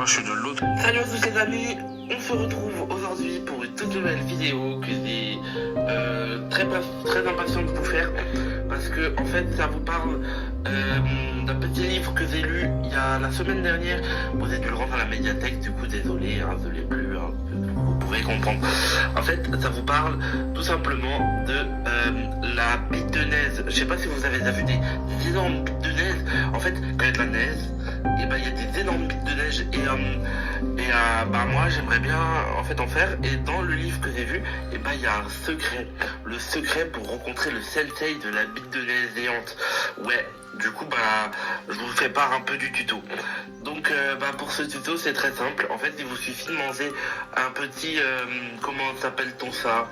je suis de l'autre. Salut à tous les amis, on se retrouve aujourd'hui pour une toute nouvelle vidéo que j'ai très impatient de vous faire parce que en fait ça vous parle d'un petit livre que j'ai lu il y a la semaine dernière. Vous avez dû le rendre à la médiathèque, du coup désolé, je l'ai plus, vous pouvez comprendre. En fait ça vous parle tout simplement de la bite de neige. Je sais pas si vous avez déjà vu des énormes bites de neige. En fait quand il y a de la neige, et il y a des énormes bites de neige et moi j'aimerais bien en fait en faire, et dans le livre que j'ai vu il y a un secret, le secret pour rencontrer le sensei de la bite de neige géante. Ouais, du coup je vous fais part un peu du tuto. Donc pour ce tuto c'est très simple, en fait il vous suffit de manger un petit comment s'appelle-t-on ça,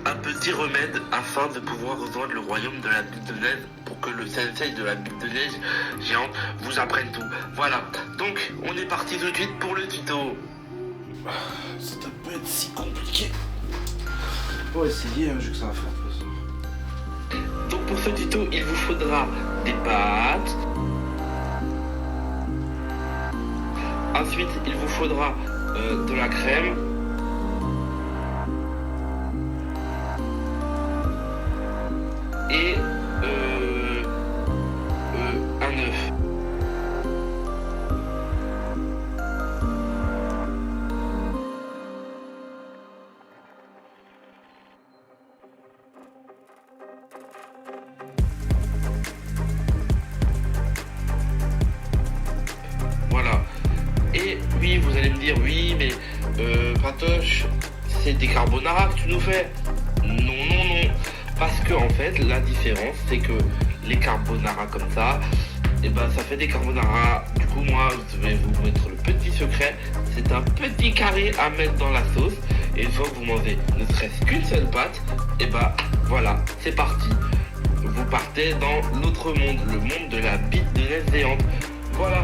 un petit remède afin de pouvoir rejoindre le royaume de la bite de neige, pour que le sensei de la bite de neige géante vous apprenne tout. Voilà, donc on est parti tout de suite pour le tuto. Ça doit pas être si compliqué. Pour essayer, je sais que ça va faire de toute façon. Donc pour ce tuto, il vous faudra des pâtes. Ensuite, il vous faudra de la crème. Et un œuf. Voilà. Et oui, vous allez me dire, oui, mais Patoche, c'est des carbonara que tu nous fais. Non. Parce que en fait, la différence, c'est que les carbonara comme ça, ça fait des carbonara. Du coup, moi, je vais vous mettre le petit secret. C'est un petit carré à mettre dans la sauce. Et une fois que vous mangez ne serait-ce qu'une seule pâte, voilà, c'est parti. Vous partez dans l'autre monde, le monde de la bite de neige géante. Voilà,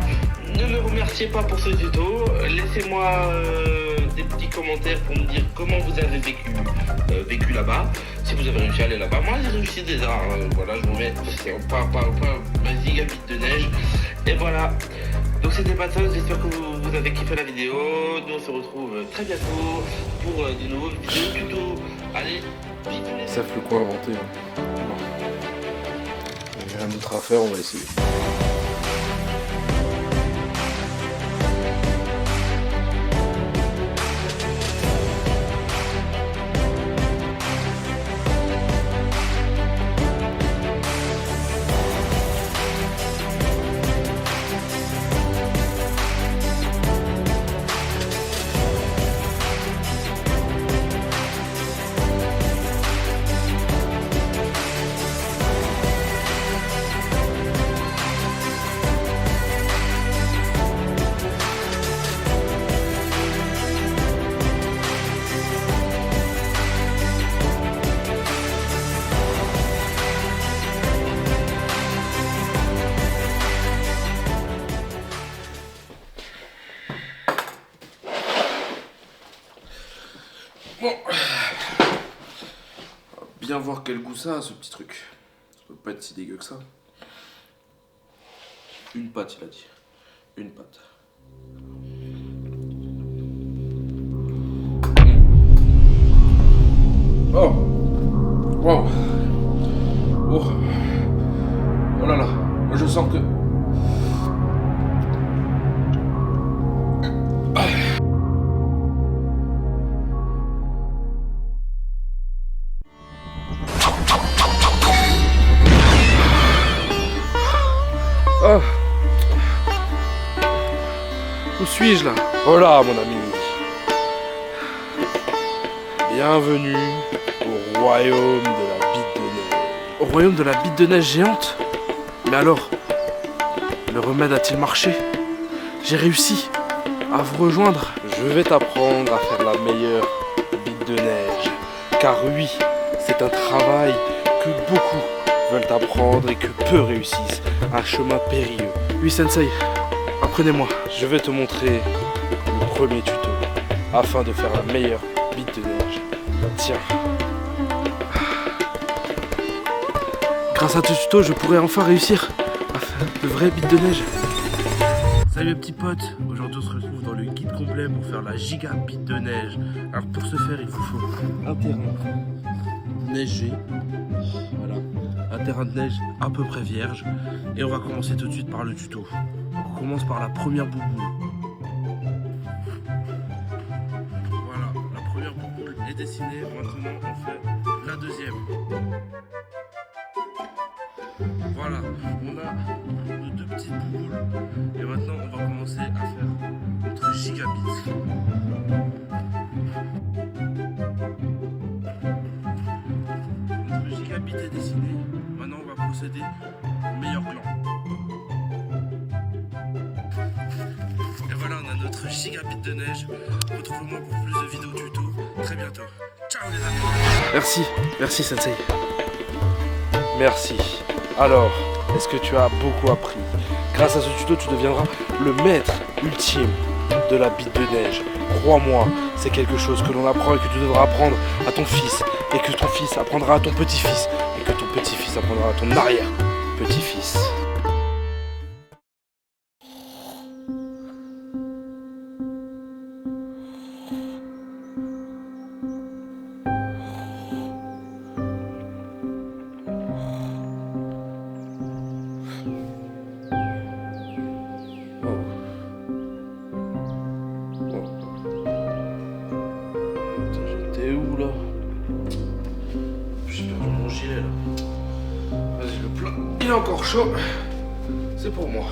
ne me remerciez pas pour ce tuto. Laissez-moi des petits commentaires pour me dire comment vous avez vécu là-bas. Si vous avez réussi à aller là-bas, moi j'ai réussi déjà. Voilà, je vous mets pas giga bite de neige. Et voilà. Donc c'était Patos, j'espère que vous avez kiffé la vidéo. Nous on se retrouve très bientôt pour de nouveaux vidéos tuto. Allez, bite de neige. Ils savent plus quoi inventer. Non. Il n'y a rien d'autre à faire, on va essayer. Bon, bien voir quel goût ça a, ce petit truc. Ça doit pas être si dégueu que ça. Une pâte, il a dit. Une pâte. Oh, wow. Oh là là, je sens que... Oh. Où suis-je là? Oh là, mon ami. Bienvenue au royaume de la bite de neige. Au royaume de la bite de neige géante? Mais alors, le remède a-t-il marché? J'ai réussi à vous rejoindre. Je vais t'apprendre à faire la meilleure bite de neige. Car oui, c'est un travail que beaucoup veulent apprendre et que peu réussissent. Un chemin périlleux. Oui, Sensei, apprenez-moi. Je vais te montrer le premier tuto afin de faire la meilleure bite de neige. Tiens. Grâce à ce tuto, je pourrai enfin réussir à faire de vraies bites de neige. Salut les petits potes, aujourd'hui on se retrouve dans le guide complet pour faire la giga bite de neige. Alors pour ce faire il vous faut un terrain neigé, voilà, un terrain de neige à peu près vierge. Et on va commencer tout de suite par le tuto. On commence par la première bouboule. Voilà, la première bouboule est dessinée, maintenant on fait la deuxième. Voilà, on a nos deux petites bouboules et maintenant on va commencer à faire notre gigabit. Notre gigabit est dessiné, maintenant on va procéder au meilleur plan. Et voilà, on a notre gigabit de neige. Retrouvez-moi pour plus de vidéos tuto très bientôt. Ciao les amis. Merci Sensei. Merci. Alors, est-ce que tu as beaucoup appris? Grâce à ce tuto, tu deviendras le maître ultime de la bite de neige. Crois-moi, c'est quelque chose que l'on apprend et que tu devras apprendre à ton fils. Et que ton fils apprendra à ton petit-fils. Et que ton petit-fils apprendra à ton arrière-petit-fils. T'es où là? J'ai perdu mon gilet là. Vas-y, le plat, il est encore chaud. C'est pour moi.